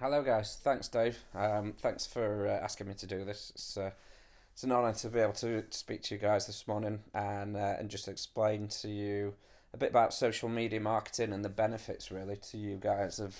Hello, guys. Thanks, Dave. Thanks for asking me to do this. It's an honour to be able to speak to you guys this morning and just explain to you a bit about social media marketing and the benefits really to you guys of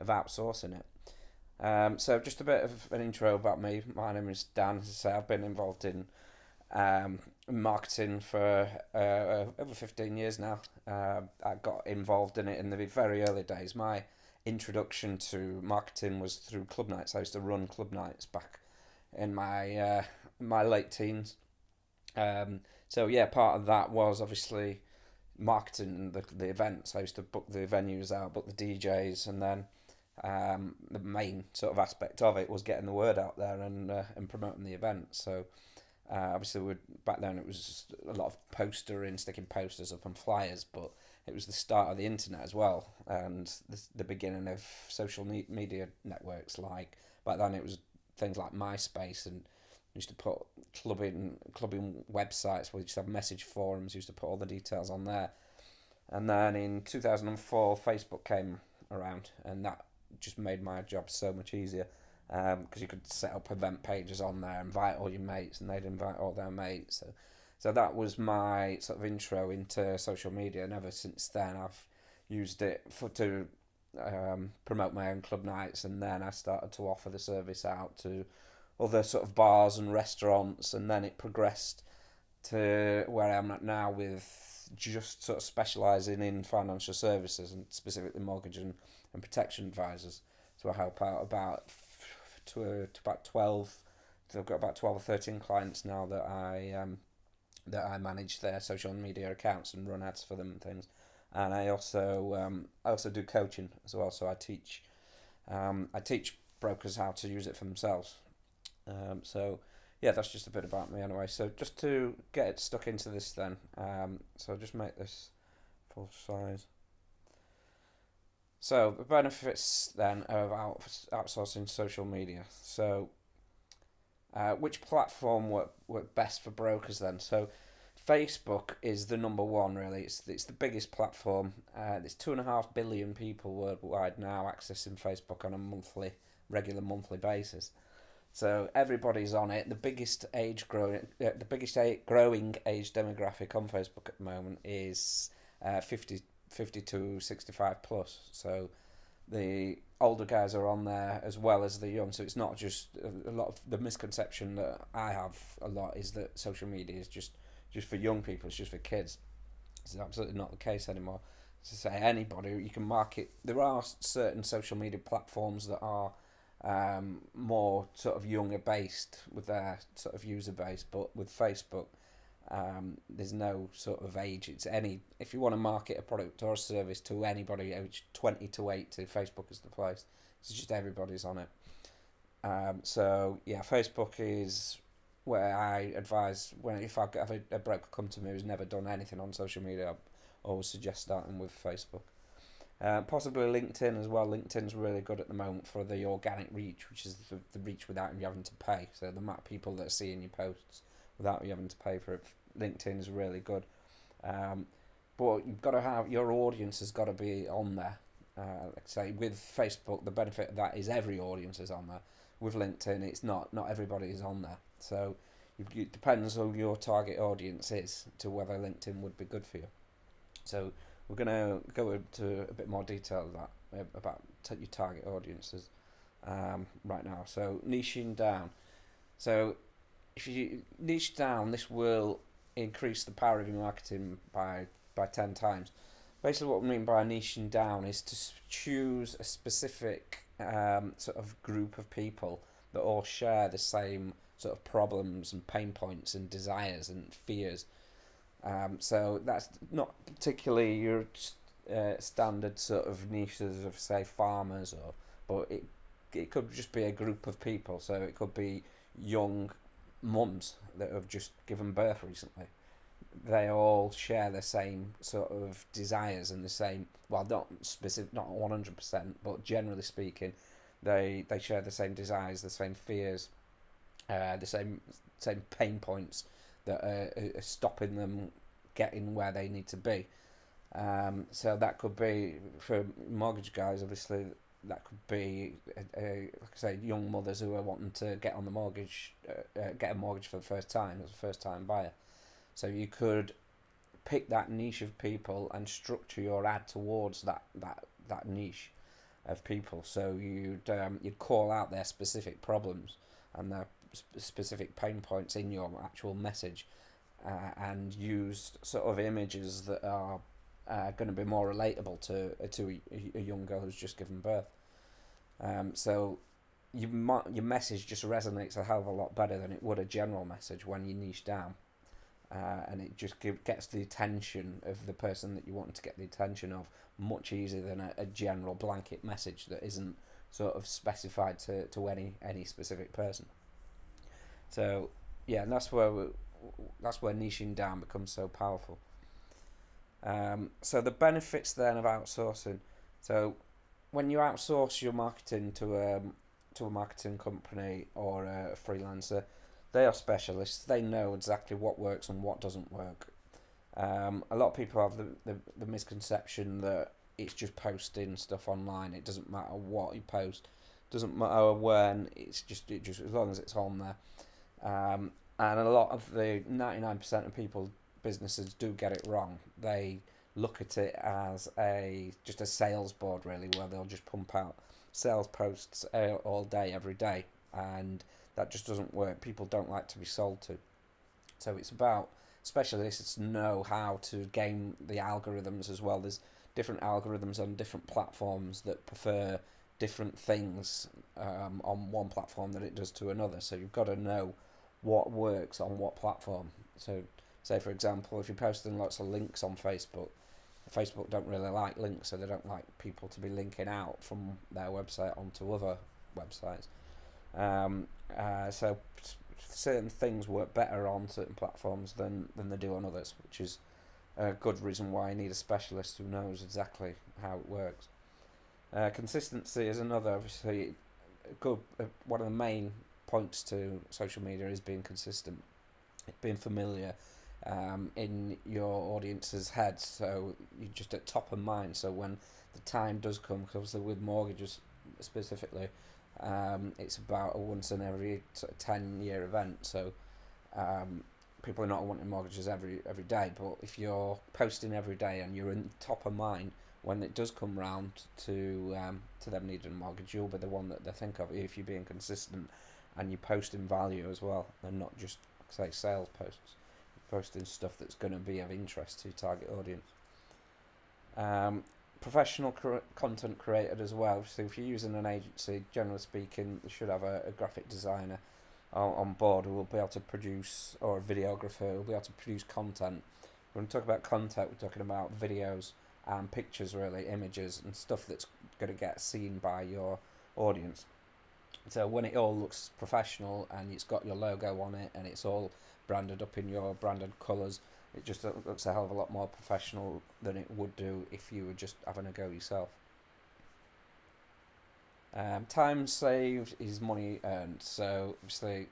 outsourcing it. So just a bit of an intro about me. My name is Dan. As I say, I've been involved in marketing for over 15 years now. I got involved in it in the very early days. My introduction to marketing was through club nights. I used to run club nights back in my late teens. So yeah, part of that was obviously marketing the events. I used to book the venues out, book the DJs, and then the main sort of aspect of it was getting the word out there and promoting the event. So obviously, back then it was just a lot of postering, sticking posters up on flyers, but it was the start of the internet as well, and the beginning of social media networks. Like back then, it was things like MySpace, and used to put clubbing websites. We used to have message forums. Used to put all the details on there, and then in 2004, Facebook came around, and that just made my job so much easier because you could set up event pages on there, invite all your mates, and they'd invite all their mates. So that was my sort of intro into social media, and ever since then I've used it to promote my own club nights, and then I started to offer the service out to other sort of bars and restaurants, and then it progressed to where I'm at now with just sort of specialising in financial services and specifically mortgage and protection advisors. So I help out to about 12. So I've got about 12 or 13 clients now that I manage their social media accounts and run ads for them and things. And I also do coaching as well. So I teach brokers how to use it for themselves. So yeah, that's just a bit about me anyway. So just to get it stuck into this then, so I'll just make this full size. So the benefits then of outsourcing social media. So which platform work best for brokers then? So Facebook is the number one really. It's the biggest platform. There's 2.5 billion people worldwide now accessing Facebook on a regular monthly basis. So everybody's on it. The biggest growing age demographic on Facebook at the moment is 50 to 65 plus. So the older guys are on there as well as the young. So it's not just a lot of the misconception that I have a lot is that social media is just for young people. It's just for kids. It's absolutely not the case anymore. To say anybody you can market. There are certain social media platforms that are more sort of younger based with their sort of user base, but with Facebook, there's no sort of age. It's any if you want to market a product or a service to anybody aged 20 to 80, Facebook is the place. It's just everybody's on it. So yeah, Facebook is where I advise when if I have a broker come to me who's never done anything on social media, I always suggest starting with Facebook. Possibly LinkedIn as well. LinkedIn's really good at the moment for the organic reach, which is the reach without you having to pay. So the amount of people that are seeing your posts without you having to pay for it. LinkedIn is really good. Um, but you've got to have your audience has got to be on there. Like I say, with Facebook, the benefit of that is every audience is on there. With LinkedIn, it's not everybody is on there. So it depends who your target audience is to whether LinkedIn would be good for you. So we're going to go into a bit more detail of that about your target audiences right now. So niching down. So if you niche down, this will increase the power of your marketing by 10 times. Basically, what we mean by niching down is to choose a specific sort of group of people that all share the same sort of problems and pain points and desires and fears. So that's not particularly your standard sort of niches of say farmers but it could just be a group of people. So it could be young mums that have just given birth recently. They all share the same sort of desires and the same well not 100% but generally speaking they share the same desires, the same fears, the same pain points that are stopping them getting where they need to be. So that could be for mortgage guys. Obviously, that could be, like I say, young mothers who are wanting to get on the mortgage, get a mortgage for the first time as a first time buyer. So you could pick that niche of people and structure your ad towards that niche of people. So you'd call out their specific problems and their specific pain points in your actual message, and use sort of images that are going to be more relatable to a young girl who's just given birth. So your message just resonates a hell of a lot better than it would a general message when you niche down. And it just gets the attention of the person that you want to get the attention of much easier than a general blanket message that isn't sort of specified to any specific person. So yeah, and that's where niching down becomes so powerful. So the benefits then of outsourcing. So when you outsource your marketing to a marketing company or a freelancer, they are specialists. They know exactly what works and what doesn't work. A lot of people have the misconception that it's just posting stuff online. It doesn't matter what you post. It doesn't matter when. It just as long as it's on there. And a lot of the 99% of people, businesses, do get it wrong. They look at it as just a sales board, really, where they'll just pump out sales posts all day, every day, and that just doesn't work. People don't like to be sold to. So it's about specialists know how to game the algorithms as well. There's different algorithms on different platforms that prefer different things on one platform than it does to another. So you've got to know what works on what platform. So say, for example, if you're posting lots of links on Facebook don't really like links, so they don't like people to be linking out from their website onto other websites. So certain things work better on certain platforms than they do on others, which is a good reason why you need a specialist who knows exactly how it works. Consistency is another, obviously, good. One of the main points to social media is being consistent, being familiar in your audience's head, so you're just at top of mind. So when the time does come, because obviously with mortgages specifically, it's about a once in every 10-year event. So people are not wanting mortgages every day, but if you're posting every day and you're in top of mind when it does come round to them needing a mortgage, you'll be the one that they think of if you're being consistent and you're posting value as well, and not just say sales posts. You're posting stuff that's going to be of interest to your target audience. Professional content created as well. So if you're using an agency, generally speaking, you should have a graphic designer on board who will be able to produce, or a videographer who will be able to produce content. When we talk about content, we're talking about videos and pictures, really, images and stuff that's going to get seen by your audience. So when it all looks professional and it's got your logo on it and it's all branded up in your branded colours, it just looks a hell of a lot more professional than it would do if you were just having a go yourself. Time saved is money earned. So obviously,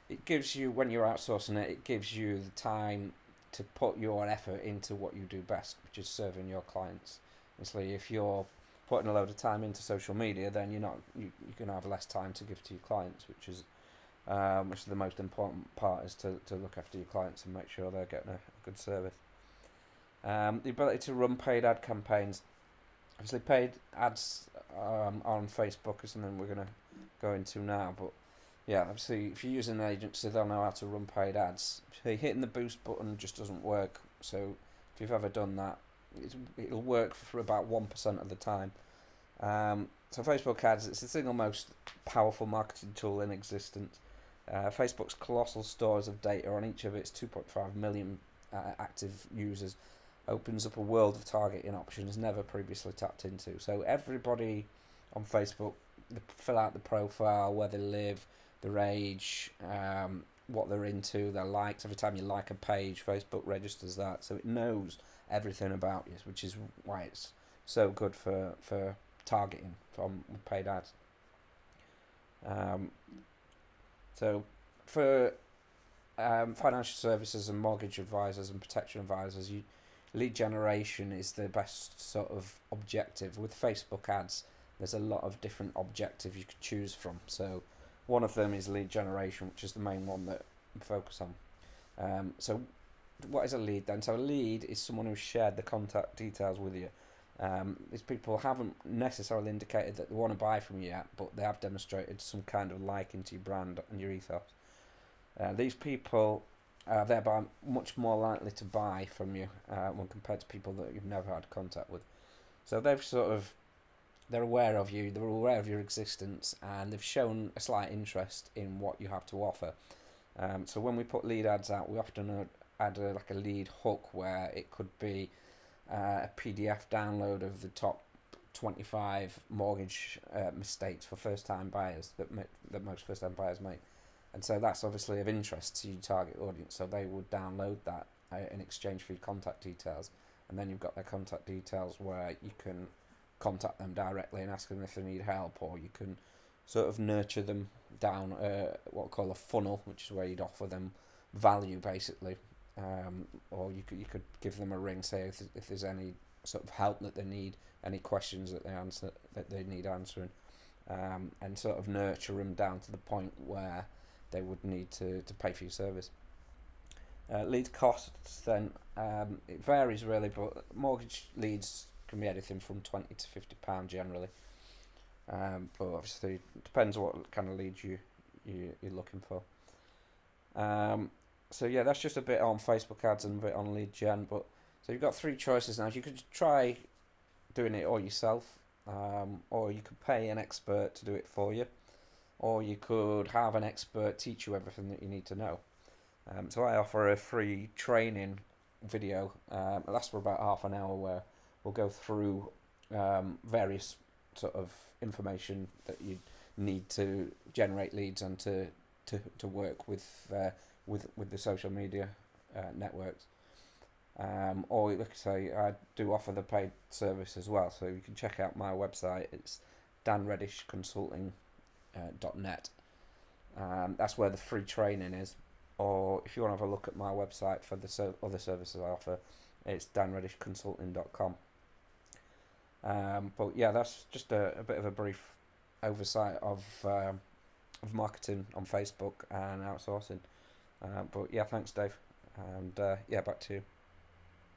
it gives you, when you're outsourcing it, it gives you the time to put your effort into what you do best, which is serving your clients. Obviously, if you're putting a load of time into social media, then you're going to have less time to give to your clients, which is the most important part, is to look after your clients and make sure they're getting a good service. The ability to run paid ad campaigns. Obviously, paid ads on Facebook is something we're going to go into now, but yeah, obviously, if you're using an agency, they'll know how to run paid ads. Hitting the boost button just doesn't work, so if you've ever done that, it'll work for about 1% of the time. So Facebook ads, it's the single most powerful marketing tool in existence. Facebook's colossal stores of data on each of its 2.5 million active users opens up a world of targeting options never previously tapped into. So everybody on Facebook, they fill out the profile, where they live, their age, what they're into, their likes. Every time you like a page, Facebook registers that, so it knows everything about you, which is why it's so good for targeting from paid ads. So for financial services and mortgage advisors and protection advisors, lead generation is the best sort of objective. With Facebook ads, there's a lot of different objectives you could choose from. So one of them is lead generation, which is the main one that I'm focused on. So what is a lead then? So a lead is someone who's shared the contact details with you. These people haven't necessarily indicated that they want to buy from you yet, but they have demonstrated some kind of liking to your brand and your ethos. These people are thereby much more likely to buy from you when compared to people that you've never had contact with. So they're aware of you, they're aware of your existence, and they've shown a slight interest in what you have to offer. So when we put lead ads out, we often add like a lead hook where it could be a PDF download of the top 25 mortgage mistakes for first-time buyers that most first-time buyers make. And so that's obviously of interest to your target audience. So they would download that in exchange for your contact details. And then you've got their contact details where you can contact them directly and ask them if they need help, or you can sort of nurture them down what we call a funnel, which is where you'd offer them value basically. Or you could give them a ring, say if there's any sort of help that they need, any questions that they need answering, and sort of nurture them down to the point where they would need to pay for your service. Lead costs then, it varies really, but mortgage leads can be anything from £20 to £50 generally. But obviously it depends what kind of leads you're looking for. So yeah, that's just a bit on Facebook ads and a bit on lead gen. But so you've got three choices now. You could try doing it all yourself, or you could pay an expert to do it for you, or you could have an expert teach you everything that you need to know. So I offer a free training video. It lasts for about half an hour, where we'll go through various sort of information that you need to generate leads and to work with the social media networks. Or like I say, I do offer the paid service as well, so you can check out my website. It's danreddishconsulting.net. That's where the free training is. Or if you want to have a look at my website for the other services I offer, it's danreddishconsulting.com. But yeah, that's just a bit of a brief oversight of marketing on Facebook and outsourcing. But yeah, thanks, Dave. And yeah, back to you.